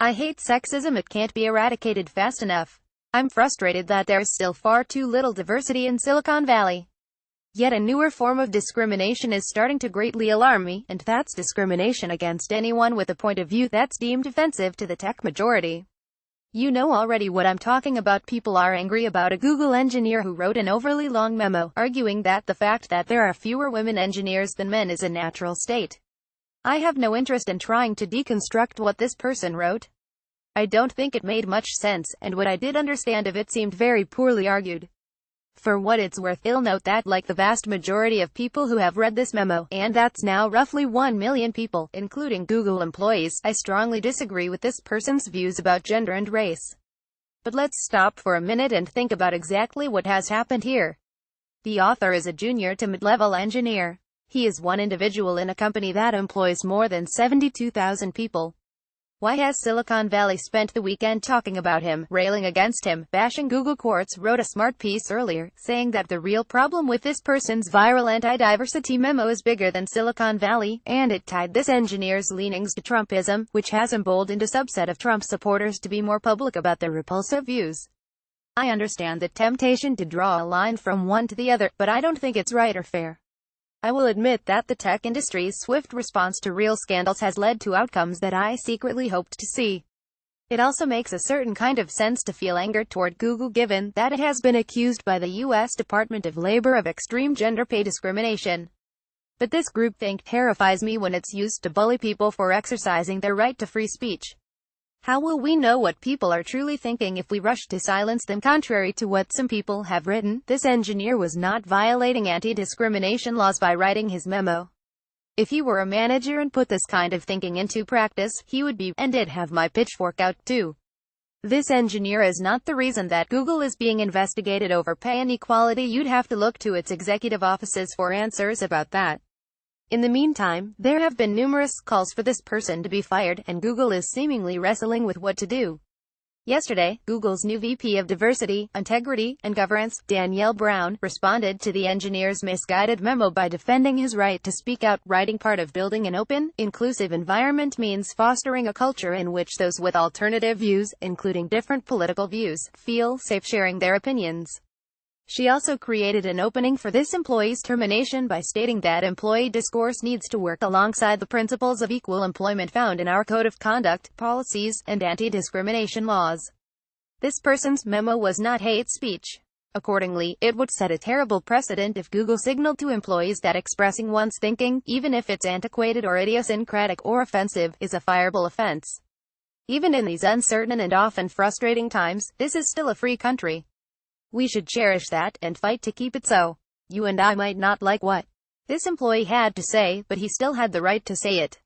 I hate sexism, it can't be eradicated fast enough. I'm frustrated that there's still far too little diversity in Silicon Valley. Yet a newer form of discrimination is starting to greatly alarm me, and that's discrimination against anyone with a point of view that's deemed offensive to the tech majority. You know already what I'm talking about. People are angry about a Google engineer who wrote an overly long memo, arguing that the fact that there are fewer women engineers than men is a natural state. I have no interest in trying to deconstruct what this person wrote. I don't think it made much sense, and what I did understand of it seemed very poorly argued. For what it's worth, I'll note that, like the vast majority of people who have read this memo, and that's now roughly 1 million people, including Google employees, I strongly disagree with this person's views about gender and race. But let's stop for a minute and think about exactly what has happened here. The author is a junior to mid-level engineer. He is one individual in a company that employs more than 72,000 people. Why has Silicon Valley spent the weekend talking about him, railing against him, bashing Google? Quartz wrote a smart piece earlier, saying that the real problem with this person's viral anti-diversity memo is bigger than Silicon Valley, and it tied this engineer's leanings to Trumpism, which has emboldened a subset of Trump supporters to be more public about their repulsive views. I understand the temptation to draw a line from one to the other, but I don't think it's right or fair. I will admit that the tech industry's swift response to real scandals has led to outcomes that I secretly hoped to see. It also makes a certain kind of sense to feel anger toward Google, given that it has been accused by the U.S. Department of Labor of extreme gender pay discrimination. But this groupthink terrifies me when it's used to bully people for exercising their right to free speech. How will we know what people are truly thinking if we rush to silence them? Contrary to what some people have written, this engineer was not violating anti-discrimination laws by writing his memo. If he were a manager and put this kind of thinking into practice, he would be, and I'd have my pitchfork out too. This engineer is not the reason that Google is being investigated over pay inequality. You'd have to look to its executive offices for answers about that. In the meantime, there have been numerous calls for this person to be fired, and Google is seemingly wrestling with what to do. Yesterday, Google's new VP of Diversity, Integrity, and Governance, Danielle Brown, responded to the engineer's misguided memo by defending his right to speak out, writing part of building an open, inclusive environment means fostering a culture in which those with alternative views, including different political views, feel safe sharing their opinions. She also created an opening for this employee's termination by stating that employee discourse needs to work alongside the principles of equal employment found in our code of conduct, policies, and anti-discrimination laws. This person's memo was not hate speech. Accordingly, it would set a terrible precedent if Google signaled to employees that expressing one's thinking, even if it's antiquated or idiosyncratic or offensive, is a fireable offense. Even in these uncertain and often frustrating times, this is still a free country. We should cherish that, and fight to keep it so. You and I might not like what this employee had to say, but he still had the right to say it.